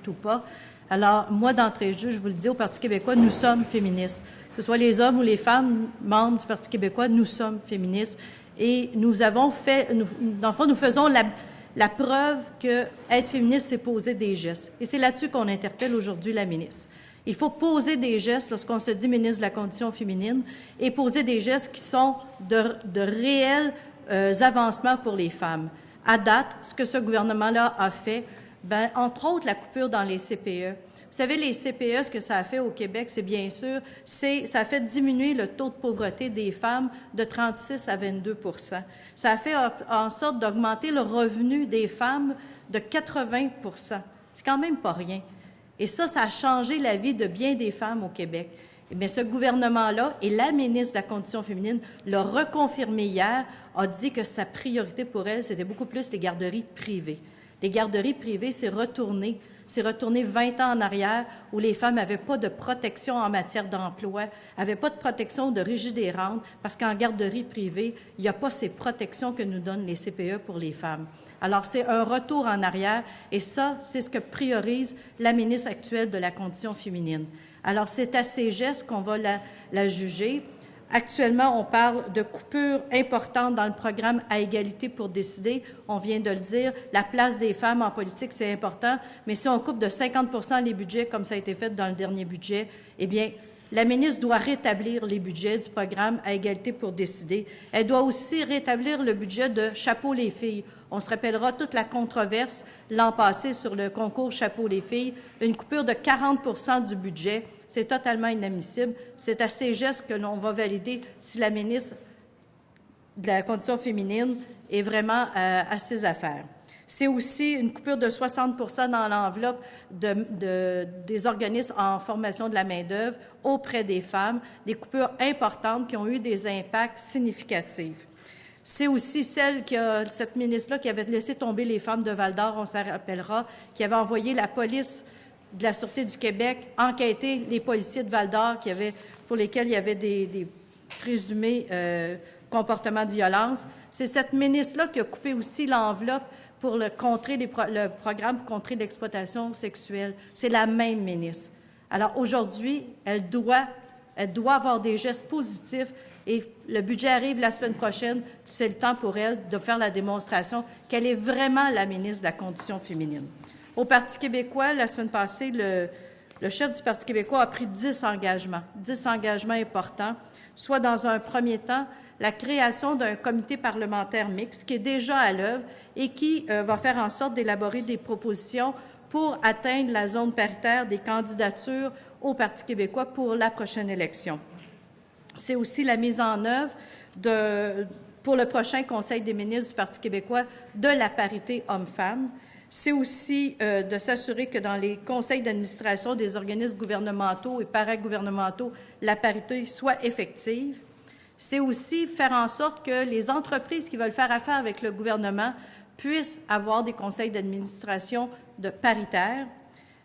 ou pas. Alors, moi, d'entrée de jeu, je vous le dis, au Parti québécois, nous sommes féministes. Que ce soit les hommes ou les femmes membres du Parti québécois, nous sommes féministes. Et nous avons fait, dans le fond, nous faisons la preuve que être féministe, c'est poser des gestes. Et c'est là-dessus qu'on interpelle aujourd'hui la ministre. Il faut poser des gestes lorsqu'on se dit ministre de la Condition féminine et poser des gestes qui sont de réels avancements pour les femmes. À date, ce que ce gouvernement-là a fait, entre autres, la coupure dans les CPE. Vous savez, les CPE, ce que ça a fait au Québec, c'est bien sûr, ça a fait diminuer le taux de pauvreté des femmes de 36 à 22 %. Ça a fait en sorte d'augmenter le revenu des femmes de 80 %. C'est quand même pas rien. Et ça a changé la vie de bien des femmes au Québec. Mais ce gouvernement-là, et la ministre de la Condition féminine l'a reconfirmé hier, a dit que sa priorité pour elle, c'était beaucoup plus les garderies privées. Les garderies privées, c'est retourner 20 ans en arrière où les femmes n'avaient pas de protection en matière d'emploi, n'avaient pas de protection de régie des rentes, parce qu'en garderie privée, il n'y a pas ces protections que nous donnent les CPE pour les femmes. Alors, c'est un retour en arrière, et ça, c'est ce que priorise la ministre actuelle de la Condition féminine. Alors, c'est à ces gestes qu'on va la juger. Actuellement, on parle de coupures importantes dans le programme à égalité pour décider. On vient de le dire, la place des femmes en politique, c'est important, mais si on coupe de 50 % les budgets, comme ça a été fait dans le dernier budget, eh bien, la ministre doit rétablir les budgets du programme à égalité pour décider. Elle doit aussi rétablir le budget de Chapeau les filles. On se rappellera toute la controverse l'an passé sur le concours Chapeau les filles, une coupure de 40 % du budget. C'est totalement inadmissible. C'est à ces gestes que l'on va valider si la ministre de la Condition féminine est vraiment à ses affaires. C'est aussi une coupure de 60 % dans l'enveloppe des organismes en formation de la main-d'œuvre auprès des femmes, des coupures importantes qui ont eu des impacts significatifs. C'est aussi cette ministre-là qui avait laissé tomber les femmes de Val-d'Or, on s'en rappellera, qui avait envoyé la police de la Sûreté du Québec enquêter les policiers de Val-d'Or pour lesquels il y avait des présumés comportements de violence. C'est cette ministre-là qui a coupé aussi l'enveloppe pour le programme pour contrer l'exploitation sexuelle. C'est la même ministre. Alors aujourd'hui, elle doit avoir des gestes positifs et le budget arrive la semaine prochaine. C'est le temps pour elle de faire la démonstration qu'elle est vraiment la ministre de la Condition féminine. Au Parti québécois, la semaine passée, le chef du Parti québécois a pris 10 engagements importants, soit dans un premier temps, la création d'un comité parlementaire mixte qui est déjà à l'œuvre et qui va faire en sorte d'élaborer des propositions pour atteindre la zone paritaire des candidatures au Parti québécois pour la prochaine élection. C'est aussi la mise en œuvre pour le prochain Conseil des ministres du Parti québécois de la parité homme-femme. C'est aussi de s'assurer que dans les conseils d'administration des organismes gouvernementaux et paragouvernementaux, la parité soit effective. C'est aussi faire en sorte que les entreprises qui veulent faire affaire avec le gouvernement puissent avoir des conseils d'administration paritaires.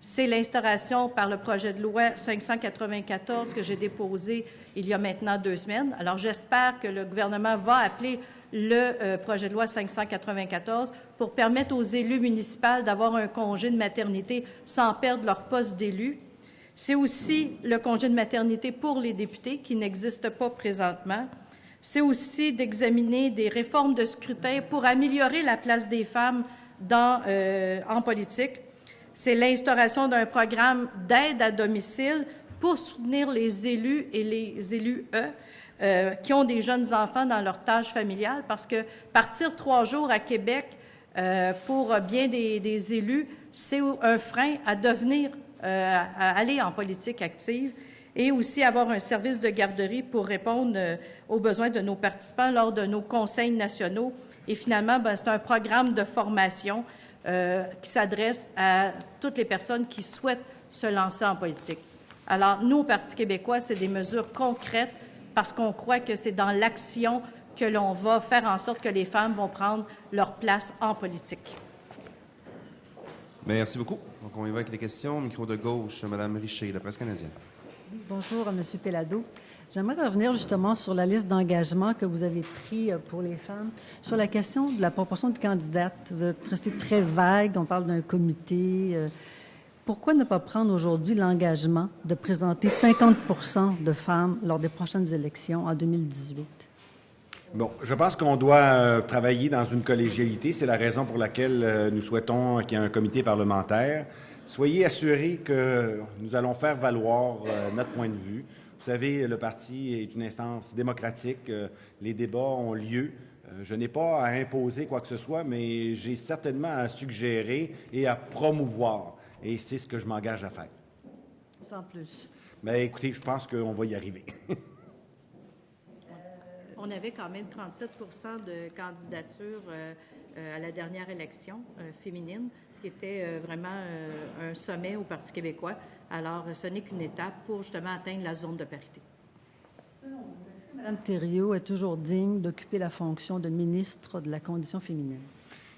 C'est l'instauration par le projet de loi 594 que j'ai déposé il y a maintenant 2 semaines. Alors, j'espère que le gouvernement va appeler le projet de loi 594 pour permettre aux élus municipaux d'avoir un congé de maternité sans perdre leur poste d'élu. C'est aussi le congé de maternité pour les députés qui n'existe pas présentement. C'est aussi d'examiner des réformes de scrutin pour améliorer la place des femmes en politique. C'est l'instauration d'un programme d'aide à domicile pour soutenir les élus et les élus qui ont des jeunes enfants dans leurs tâches familiales, parce que partir 3 jours à Québec pour bien des élus, c'est un frein à à aller en politique active, et aussi avoir un service de garderie pour répondre aux besoins de nos participants lors de nos conseils nationaux. Et finalement, c'est un programme de formation qui s'adresse à toutes les personnes qui souhaitent se lancer en politique. Alors, nous, au Parti québécois, c'est des mesures concrètes parce qu'on croit que c'est dans l'action que l'on va faire en sorte que les femmes vont prendre leur place en politique. Merci beaucoup. Donc, on y va avec les questions. Micro de gauche, Mme Richer, de la Presse canadienne. Bonjour, M. Pellado. J'aimerais revenir justement sur la liste d'engagements que vous avez pris pour les femmes. Sur la question de la proportion de candidates, vous êtes resté très vague. On parle d'un comité. Pourquoi ne pas prendre aujourd'hui l'engagement de présenter 50 % de femmes lors des prochaines élections en 2018? Bon, je pense qu'on doit travailler dans une collégialité. C'est la raison pour laquelle nous souhaitons qu'il y ait un comité parlementaire. Soyez assurés que nous allons faire valoir notre point de vue. Vous savez, le parti est une instance démocratique. Les débats ont lieu. Je n'ai pas à imposer quoi que ce soit, mais j'ai certainement à suggérer et à promouvoir. Et c'est ce que je m'engage à faire. Sans plus. Mais écoutez, je pense qu'on va y arriver. On avait quand même 37 de candidatures à la dernière élection féminine, ce qui était vraiment un sommet au Parti québécois. Alors, ce n'est qu'une étape pour justement atteindre la zone de parité. Selon vous, est-ce que Mme Thériault est toujours digne d'occuper la fonction de ministre de la Condition féminine?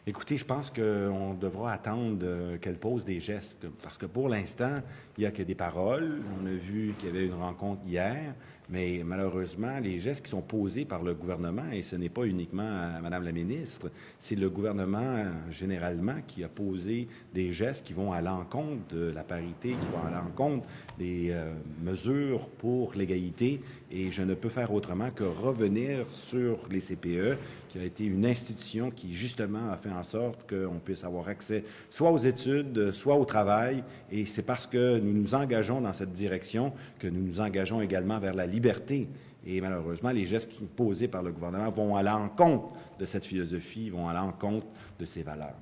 Écoutez, je pense qu'on devra attendre qu'elle pose des gestes, parce que pour l'instant, il n'y a que des paroles. On a vu qu'il y avait une rencontre hier, mais malheureusement, les gestes qui sont posés par le gouvernement, et ce n'est pas uniquement à Mme la ministre, c'est le gouvernement généralement qui a posé des gestes qui vont à l'encontre de la parité, qui vont à l'encontre des mesures pour l'égalité, et je ne peux faire autrement que revenir sur les CPE, qui a été une institution qui, justement, a fait en sorte qu'on puisse avoir accès soit aux études, soit au travail. Et c'est parce que nous nous engageons dans cette direction que nous nous engageons également vers la liberté. Et malheureusement, les gestes posés par le gouvernement vont à l'encontre de cette philosophie, vont à l'encontre de ces valeurs.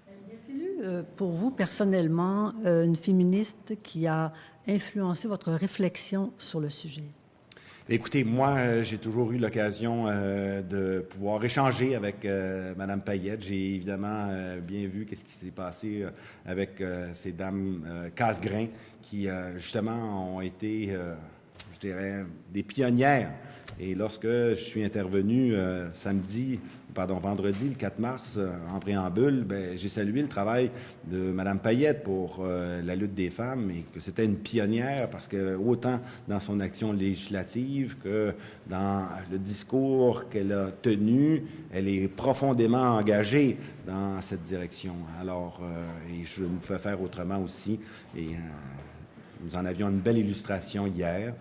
Y a-t-il eu, pour vous, personnellement, une féministe qui a influencé votre réflexion sur le sujet? Écoutez, moi, j'ai toujours eu l'occasion de pouvoir échanger avec Mme Payette. J'ai évidemment bien vu qu'est-ce qui s'est passé avec ces dames Casgrain qui, justement, ont été, je dirais, des pionnières. Et lorsque je suis intervenu vendredi, le 4 mars, en préambule, j'ai salué le travail de Mme Payette pour la lutte des femmes et que c'était une pionnière parce que autant dans son action législative que dans le discours qu'elle a tenu, elle est profondément engagée dans cette direction. Alors, et je ne fais faire autrement aussi. Et nous en avions une belle illustration hier,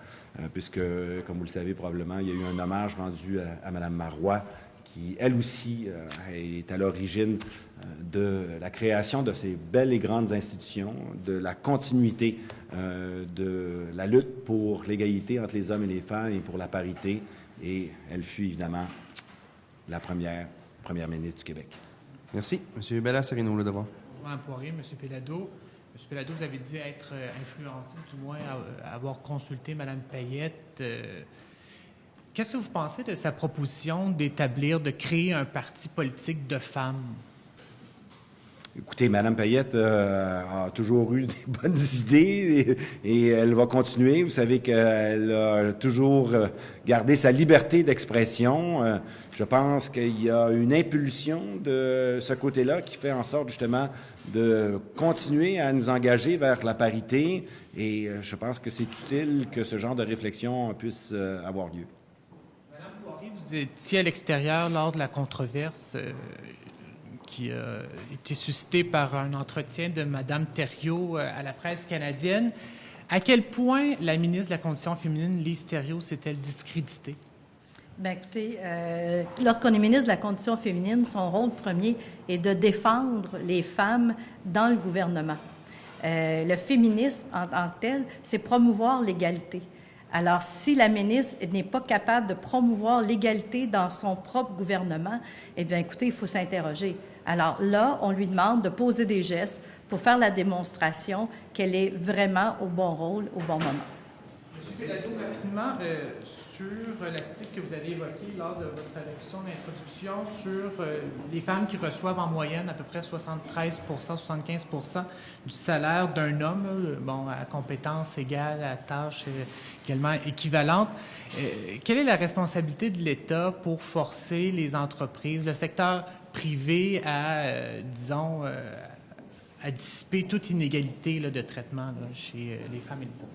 puisque, comme vous le savez probablement, il y a eu un hommage rendu à Mme Marois, qui, elle aussi, est à l'origine de la création de ces belles et grandes institutions, de la continuité de la lutte pour l'égalité entre les hommes et les femmes et pour la parité. Et elle fut évidemment la première ministre du Québec. Merci. M. Bella-Serino, le devoir. Mme Poirier, M. Pellado. M. Pellado, vous avez dit être influencé, ou du moins avoir consulté Mme Payette. Qu'est-ce que vous pensez de sa proposition de créer un parti politique de femmes? Écoutez, Mme Payette a toujours eu des bonnes idées et elle va continuer. Vous savez qu'elle a toujours gardé sa liberté d'expression. Je pense qu'il y a une impulsion de ce côté-là qui fait en sorte justement de continuer à nous engager vers la parité et je pense que c'est utile que ce genre de réflexion puisse avoir lieu. Madame Poirier, vous étiez à l'extérieur lors de la controverse qui a été suscité par un entretien de Mme Thériault à la presse canadienne. À quel point la ministre de la Condition féminine, Lise Thériault, s'est-elle discréditée? Bien, écoutez, lorsqu'on est ministre de la Condition féminine, son rôle premier est de défendre les femmes dans le gouvernement. Le féminisme, en tant que tel, c'est promouvoir l'égalité. Alors, si la ministre n'est pas capable de promouvoir l'égalité dans son propre gouvernement, eh bien, écoutez, il faut s'interroger. Alors là, on lui demande de poser des gestes pour faire la démonstration qu'elle est vraiment au bon rôle, au bon moment. M. Pellado, rapidement, sur l'article que vous avez évoqué lors de votre allocution d'introduction sur les femmes qui reçoivent en moyenne à peu près 73 75 du salaire d'un homme, à compétences égales, à tâches également équivalentes. Quelle est la responsabilité de l'État pour forcer les entreprises, le secteur privé à, à dissiper toute inégalité de traitement chez les femmes et les hommes?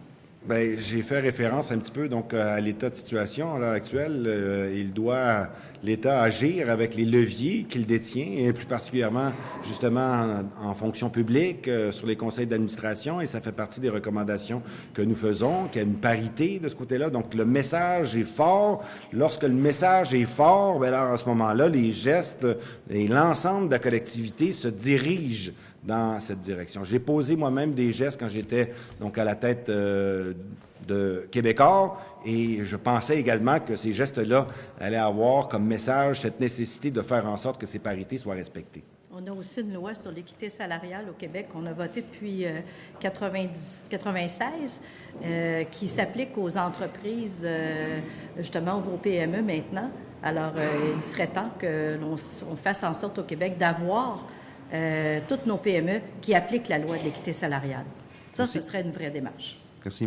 Bien, j'ai fait référence un petit peu donc à l'état de situation à l'heure actuelle. Il doit, l'État, agir avec les leviers qu'il détient, et plus particulièrement, justement, en fonction publique, sur les conseils d'administration, et ça fait partie des recommandations que nous faisons, qu'il y a une parité de ce côté-là. Donc, le message est fort. Lorsque le message est fort, bien là, en ce moment-là, les gestes et l'ensemble de la collectivité se dirigent dans cette direction. J'ai posé moi-même des gestes quand j'étais donc à la tête de Québécois, et je pensais également que ces gestes-là allaient avoir comme message cette nécessité de faire en sorte que ces parités soient respectées. On a aussi une loi sur l'équité salariale au Québec qu'on a votée depuis 96, qui s'applique aux entreprises, justement aux PME maintenant. Alors, il serait temps que l'on fasse en sorte au Québec d'avoir toutes nos PME qui appliquent la loi de l'équité salariale. Ça, ce serait une vraie démarche. Merci.